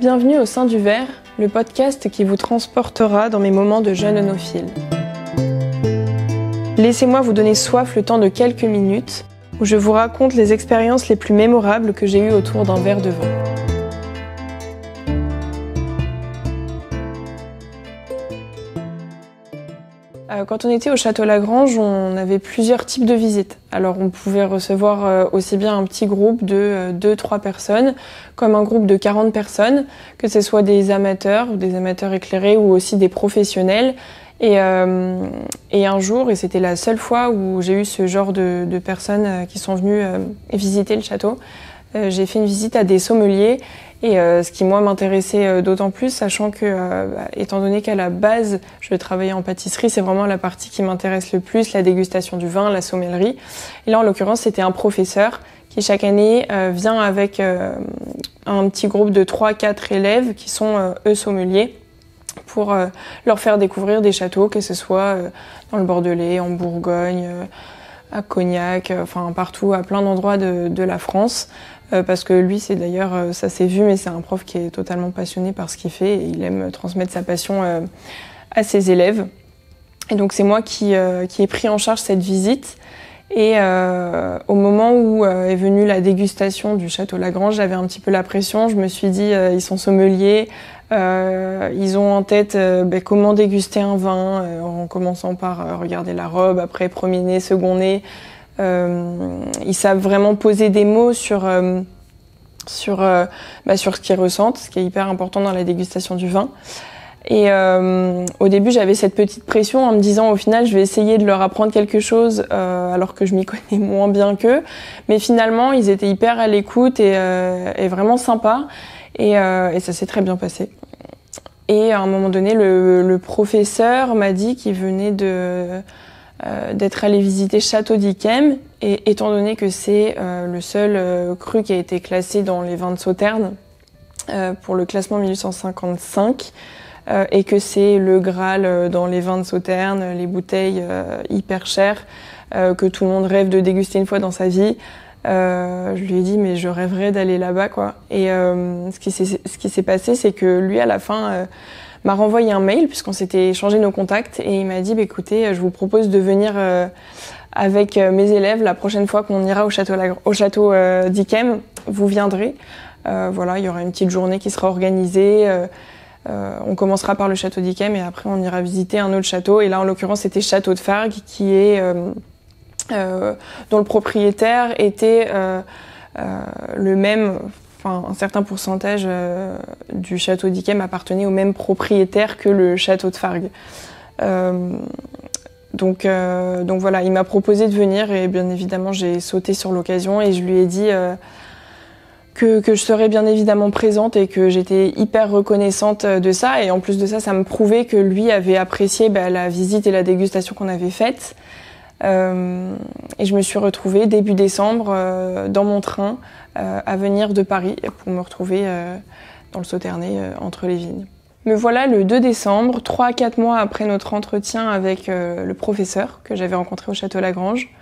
Bienvenue au sein du Verre, le podcast qui vous transportera dans mes moments de jeune œnophile. Laissez-moi vous donner soif le temps de quelques minutes où je vous raconte les expériences les plus mémorables que j'ai eues autour d'un verre de vin. Quand on était au Château Lagrange, on avait plusieurs types de visites. Alors on pouvait recevoir aussi bien un petit groupe de 2-3 personnes, comme un groupe de 40 personnes, que ce soit des amateurs ou des amateurs éclairés ou aussi des professionnels. Et un jour, et c'était la seule fois où j'ai eu ce genre de personnes qui sont venues visiter le château, j'ai fait une visite à des sommeliers. Et ce qui, moi, m'intéressait d'autant plus, sachant que, étant donné qu'à la base, je travaillais en pâtisserie, c'est vraiment la partie qui m'intéresse le plus, la dégustation du vin, la sommellerie. Et là, en l'occurrence, c'était un professeur qui, chaque année, vient avec un petit groupe de 3-4 élèves qui sont, eux, sommeliers, pour leur faire découvrir des châteaux, que ce soit dans le Bordelais, en Bourgogne, à Cognac, enfin partout, à plein d'endroits de la France. Parce que lui, c'est d'ailleurs, ça s'est vu, mais c'est un prof qui est totalement passionné par ce qu'il fait et il aime transmettre sa passion à ses élèves. Et donc c'est moi qui ai pris en charge cette visite. Et au moment où est venue la dégustation du Château Lagrange, j'avais un petit peu la pression. Je me suis dit, ils sont sommeliers, ils ont en tête comment déguster un vin, en commençant par regarder la robe, après premier nez, second nez. Ils savent vraiment poser des mots sur ce qu'ils ressentent, ce qui est hyper important dans la dégustation du vin. Et au début, j'avais cette petite pression en me disant au final, je vais essayer de leur apprendre quelque chose alors que je m'y connais moins bien qu'eux. Mais finalement, ils étaient hyper à l'écoute et vraiment sympas. Et ça s'est très bien passé. Et à un moment donné, le professeur m'a dit qu'il venait d'être allé visiter Château d'Yquem, et étant donné que c'est le seul cru qui a été classé dans les vins de Sauternes pour le classement 1855, et que c'est le Graal dans les vins de Sauternes, les bouteilles hyper chères que tout le monde rêve de déguster une fois dans sa vie, je lui ai dit mais je rêverais d'aller là-bas quoi. Et ce qui s'est passé, c'est que lui à la fin m'a renvoyé un mail puisqu'on s'était échangé nos contacts et il m'a dit écoutez, je vous propose de venir avec mes élèves la prochaine fois qu'on ira au château d'Yquem, vous viendrez. Voilà, il y aura une petite journée qui sera organisée. On commencera par le château d'Yquem et après on ira visiter un autre château. Et là en l'occurrence c'était Château de Fargues qui est dont le propriétaire était le même. Enfin, un certain pourcentage du château d'Yquem appartenait au même propriétaire que le château de Fargues. Donc voilà, il m'a proposé de venir et bien évidemment j'ai sauté sur l'occasion et je lui ai dit que je serais bien évidemment présente et que j'étais hyper reconnaissante de ça. Et en plus de ça, ça me prouvait que lui avait apprécié la visite et la dégustation qu'on avait faite. Et je me suis retrouvée début décembre dans mon train à venir de Paris pour me retrouver dans le Sauternais entre les vignes. Me voilà le 2 décembre, 3 à 4 mois après notre entretien avec le professeur que j'avais rencontré au Château Lagrange,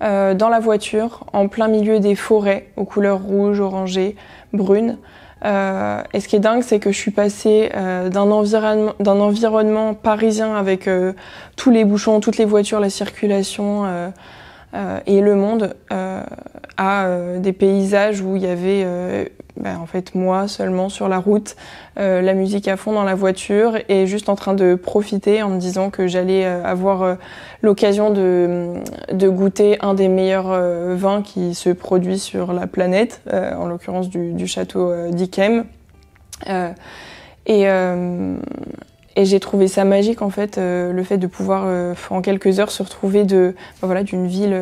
dans la voiture, en plein milieu des forêts aux couleurs rouge, orangées, brunes. Et ce qui est dingue, c'est que je suis passée d'un environnement parisien avec tous les bouchons, toutes les voitures, la circulation et le monde, à des paysages où il y avait en fait moi seulement sur la route, la musique à fond dans la voiture et juste en train de profiter en me disant que j'allais avoir l'occasion de goûter un des meilleurs vins qui se produit sur la planète, en l'occurrence du château d'Yquem. Et j'ai trouvé ça magique en fait, le fait de pouvoir en quelques heures se retrouver d'une ville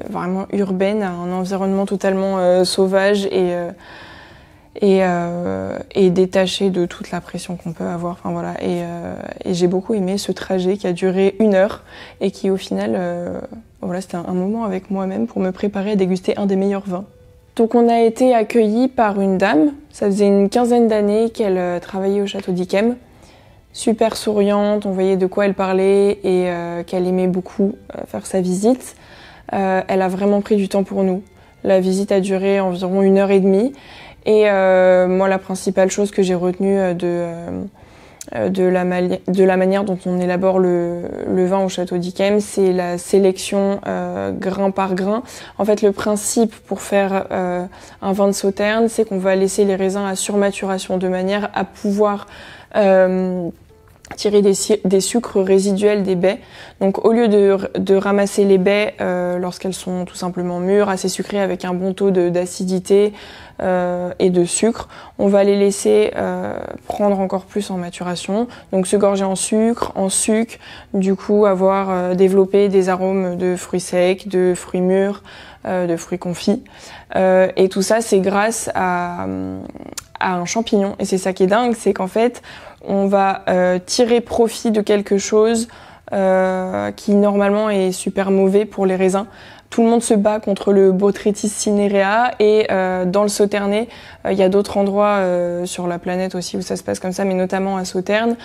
vraiment urbaine à un environnement totalement sauvage et détaché de toute la pression qu'on peut avoir. Enfin voilà, et j'ai beaucoup aimé ce trajet qui a duré 1 heure et qui au final, c'était un moment avec moi-même pour me préparer à déguster un des meilleurs vins. Donc on a été accueillis par une dame, ça faisait une 15aine d'années qu'elle travaillait au château d'Yquem. Super souriante, on voyait de quoi elle parlait et qu'elle aimait beaucoup faire sa visite. Elle a vraiment pris du temps pour nous. La visite a duré environ 1h30 Et moi, la principale chose que j'ai retenue de la manière dont on élabore le vin au Château d'Yquem, c'est la sélection grain par grain. En fait, le principe pour faire un vin de Sauternes, c'est qu'on va laisser les raisins à surmaturation de manière à pouvoir tirer des sucres résiduels des baies. Donc au lieu de ramasser les baies lorsqu'elles sont tout simplement mûres, assez sucrées avec un bon taux d'acidité et de sucre, on va les laisser prendre encore plus en maturation, donc se gorger en sucre, du coup avoir développé des arômes de fruits secs, de fruits mûrs, de fruits confits. Et tout ça, c'est grâce à un champignon. Et c'est ça qui est dingue, c'est qu'en fait, on va tirer profit de quelque chose qui normalement est super mauvais pour les raisins. Tout le monde se bat contre le Botrytis cinerea et dans le Sauternais, il y a d'autres endroits sur la planète aussi où ça se passe comme ça, mais notamment à Sauternes.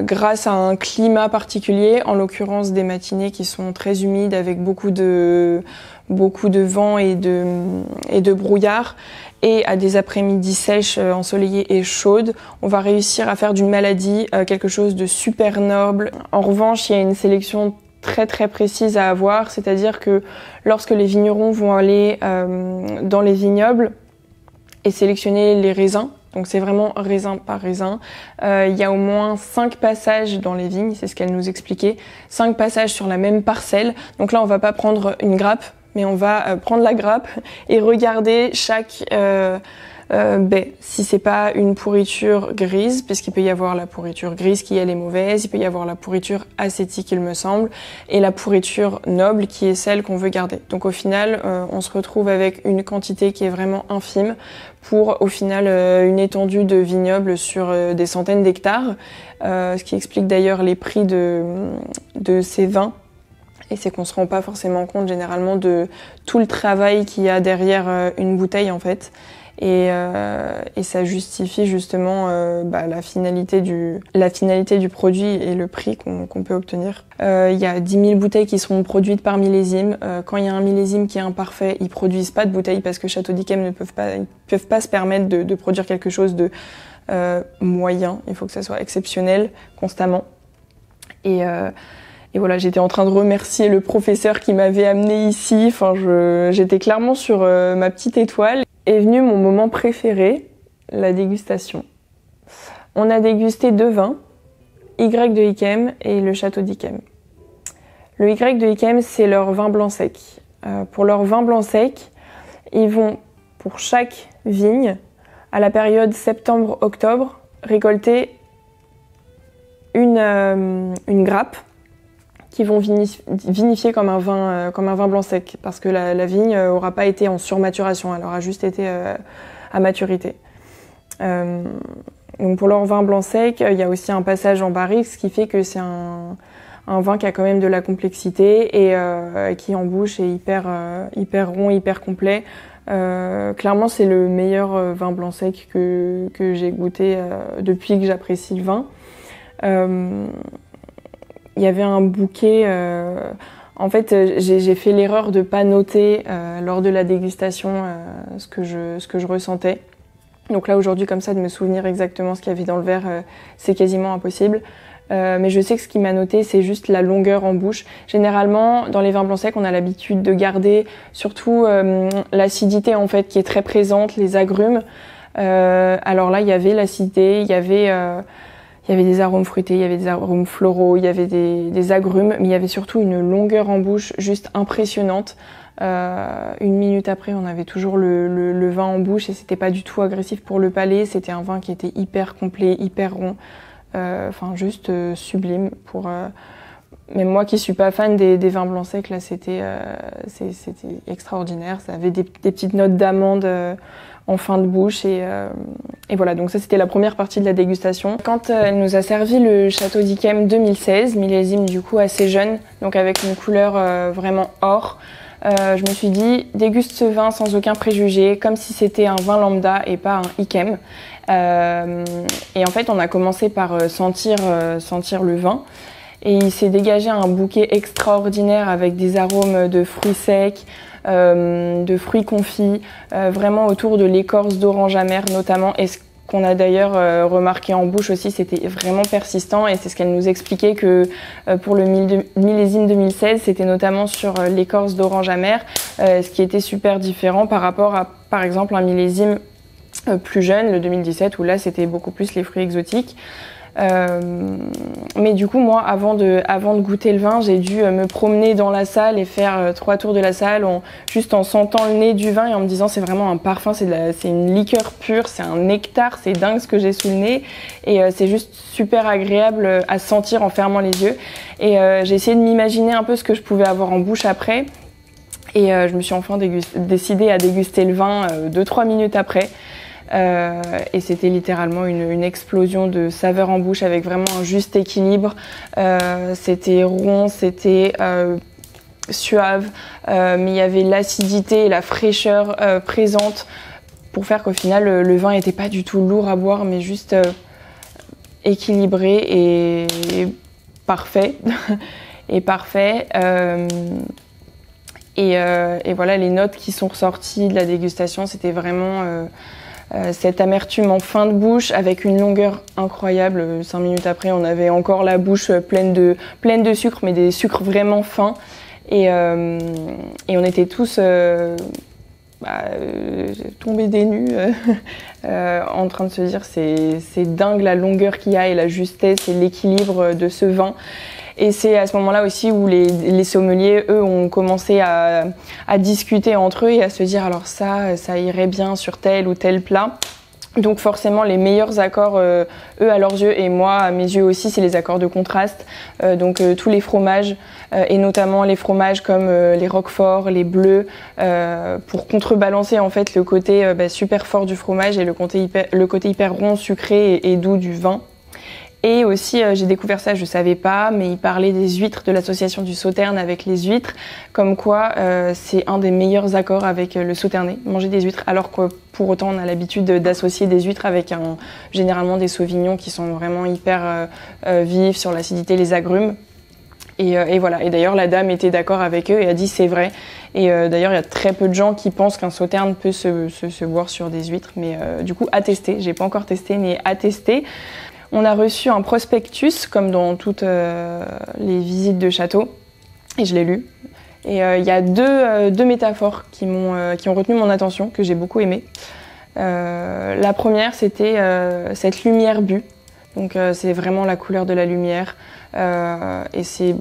Grâce à un climat particulier, en l'occurrence des matinées qui sont très humides avec beaucoup de vent et de brouillard, et à des après-midi sèches, ensoleillées et chaudes, on va réussir à faire d'une maladie quelque chose de super noble. En revanche, il y a une sélection très très précise à avoir, c'est-à-dire que lorsque les vignerons vont aller dans les vignobles et sélectionner les raisins, donc c'est vraiment raisin par raisin, il y a au moins 5 passages dans les vignes, c'est ce qu'elle nous expliquait, 5 passages sur la même parcelle. Donc là on va pas prendre une grappe, mais on va prendre la grappe et regarder chaque baie. Si c'est pas une pourriture grise, puisqu'il peut y avoir la pourriture grise qui elle est mauvaise, il peut y avoir la pourriture acétique il me semble, et la pourriture noble qui est celle qu'on veut garder. Donc au final, on se retrouve avec une quantité qui est vraiment infime pour au final une étendue de vignobles sur des centaines d'hectares, ce qui explique d'ailleurs les prix de ces vins. Et c'est qu'on se rend pas forcément compte généralement de tout le travail qu'il y a derrière une bouteille en fait. Et ça justifie justement la finalité du produit et le prix qu'on peut obtenir. Il y a 10 000 bouteilles qui seront produites par millésime. Quand il y a un millésime qui est imparfait, ils produisent pas de bouteilles parce que Château d'Yquem ne peuvent pas se permettre de produire quelque chose de moyen. Il faut que ça soit exceptionnel constamment. Et voilà, j'étais en train de remercier le professeur qui m'avait amené ici. Enfin, j'étais clairement sur ma petite étoile. Est venu mon moment préféré, la dégustation. On a dégusté 2 vins, Y de Yquem et le Château d'Yquem. Le Y de Yquem, c'est leur vin blanc sec. Pour leur vin blanc sec, ils vont, pour chaque vigne, à la période septembre-octobre, récolter une grappe qui vont vinifier comme un vin blanc sec, parce que la vigne aura pas été en surmaturation, elle aura juste été à maturité. Donc pour leur vin blanc sec, il y a aussi un passage en barrique, ce qui fait que c'est un vin qui a quand même de la complexité et qui en bouche est hyper rond, hyper complet. Clairement, c'est le meilleur vin blanc sec que j'ai goûté depuis que j'apprécie le vin. Il y avait un bouquet. En fait, j'ai fait l'erreur de pas noter lors de la dégustation ce que je ressentais. Donc là, aujourd'hui, comme ça, de me souvenir exactement ce qu'il y avait dans le verre, c'est quasiment impossible. Mais je sais que ce qui m'a noté, c'est juste la longueur en bouche. Généralement, dans les vins blancs secs, on a l'habitude de garder surtout l'acidité en fait qui est très présente, les agrumes. Alors là, il y avait l'acidité, il y avait des arômes fruités, il y avait des arômes floraux, il y avait des agrumes, mais il y avait surtout une longueur en bouche juste impressionnante. 1 minute après, on avait toujours le vin en bouche et c'était pas du tout agressif pour le palais. C'était un vin qui était hyper complet, hyper rond, juste sublime. Même moi qui suis pas fan des vins blancs secs, là c'était extraordinaire. Ça avait des petites notes d'amande en fin de bouche et voilà, donc ça c'était la première partie de la dégustation. Quand elle nous a servi le Château d'Yquem 2016, millésime du coup assez jeune, donc avec une couleur vraiment or, je me suis dit déguste ce vin sans aucun préjugé, comme si c'était un vin lambda et pas un Yquem. Et en fait on a commencé par sentir le vin. Et il s'est dégagé un bouquet extraordinaire avec des arômes de fruits secs, de fruits confits, vraiment autour de l'écorce d'orange amère notamment. Et ce qu'on a d'ailleurs remarqué en bouche aussi, c'était vraiment persistant, et c'est ce qu'elle nous expliquait que pour le millésime 2016, c'était notamment sur l'écorce d'orange amère, ce qui était super différent par rapport à, par exemple, un millésime plus jeune, le 2017, où là c'était beaucoup plus les fruits exotiques. Mais du coup, moi, avant de goûter le vin, j'ai dû me promener dans la salle et faire 3 tours de la salle juste en sentant le nez du vin et en me disant c'est vraiment un parfum, c'est une liqueur pure, c'est un nectar, c'est dingue ce que j'ai sous le nez, et c'est juste super agréable à sentir en fermant les yeux. Et j'ai essayé de m'imaginer un peu ce que je pouvais avoir en bouche après, et je me suis enfin décidée à déguster le vin 2-3 minutes après. Et c'était littéralement une explosion de saveurs en bouche avec vraiment un juste équilibre. C'était rond, c'était suave, mais il y avait l'acidité et la fraîcheur présente pour faire qu'au final le vin n'était pas du tout lourd à boire, mais juste équilibré et parfait. Et parfait. Et voilà, les notes qui sont ressorties de la dégustation, c'était vraiment cette amertume en fin de bouche avec une longueur incroyable. 5 minutes après, on avait encore la bouche pleine de sucre, mais des sucres vraiment fins. Et on était tous tombés des nues en train de se dire c'est dingue la longueur qu'il y a et la justesse et l'équilibre de ce vin. Et c'est à ce moment-là aussi où les sommeliers, eux, ont commencé à discuter entre eux et à se dire alors ça irait bien sur tel ou tel plat. Donc forcément les meilleurs accords, eux à leurs yeux et moi à mes yeux aussi, c'est les accords de contraste. Donc tous les fromages et notamment les fromages comme les roquefort, les bleus, pour contrebalancer en fait le côté super fort du fromage et le côté hyper rond, sucré et doux du vin. Et aussi, j'ai découvert ça, je savais pas, mais il parlait des huîtres, de l'association du sauterne avec les huîtres, comme quoi c'est un des meilleurs accords avec le sauterné, manger des huîtres, alors que pour autant on a l'habitude d'associer des huîtres avec généralement des sauvignons qui sont vraiment hyper vifs sur l'acidité, les agrumes. Et voilà. Et d'ailleurs, la dame était d'accord avec eux et a dit c'est vrai. Et d'ailleurs, il y a très peu de gens qui pensent qu'un sauterne peut se boire sur des huîtres, mais du coup, à tester. J'ai pas encore testé, mais à tester. On a reçu un prospectus, comme dans toutes les visites de château, et je l'ai lu. Et il y a deux métaphores qui ont retenu mon attention, que j'ai beaucoup aimées. La première, c'était cette lumière bue. Donc c'est vraiment la couleur de la lumière. Et c'est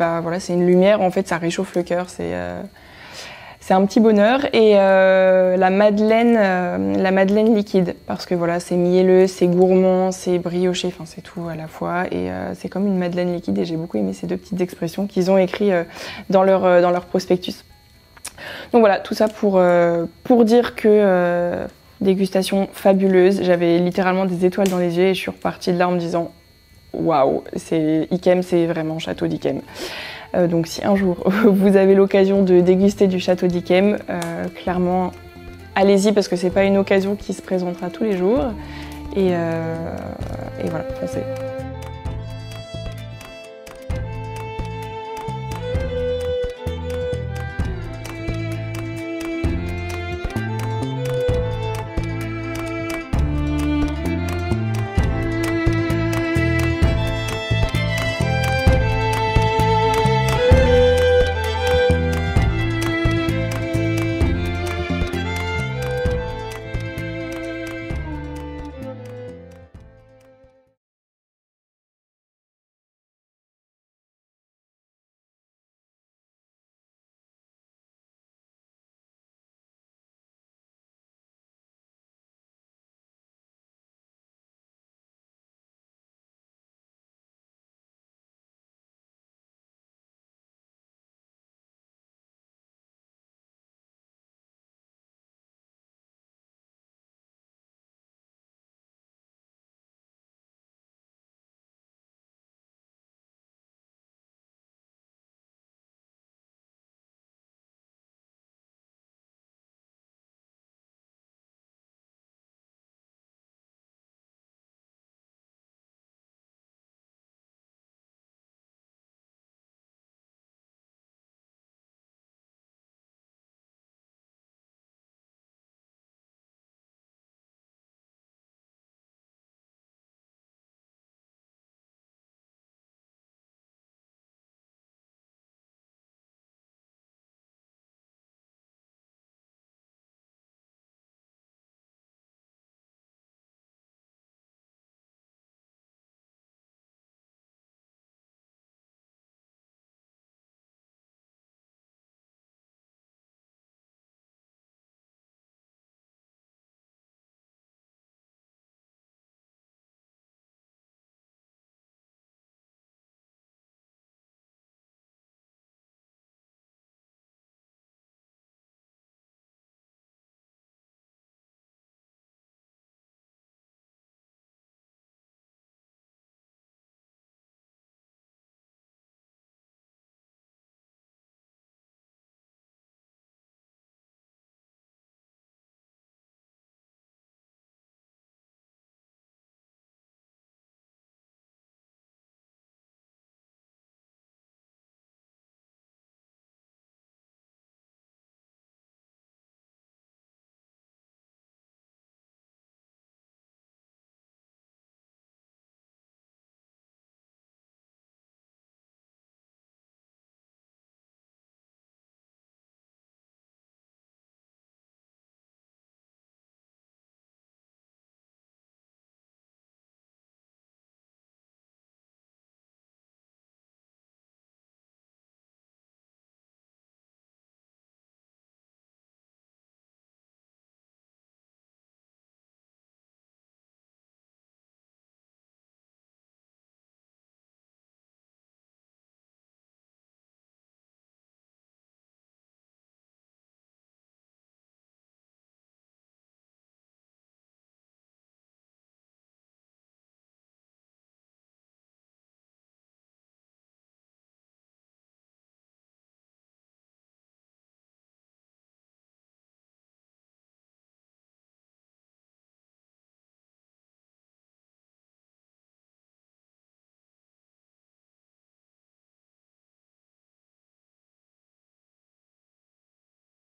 une lumière, en fait, ça réchauffe le cœur. C'est un petit bonheur. Et la madeleine liquide, parce que voilà, c'est mielleux, c'est gourmand, c'est brioché, enfin c'est tout à la fois. Et c'est comme une madeleine liquide, et j'ai beaucoup aimé ces deux petites expressions qu'ils ont écrites dans leur prospectus. Donc voilà, tout ça pour dire que dégustation fabuleuse. J'avais littéralement des étoiles dans les yeux et je suis repartie de là en me disant waouh, Yquem, c'est vraiment Château d'Yquem. Donc si un jour vous avez l'occasion de déguster du Château d'Yquem, clairement allez-y, parce que c'est pas une occasion qui se présentera tous les jours. Et voilà, foncez.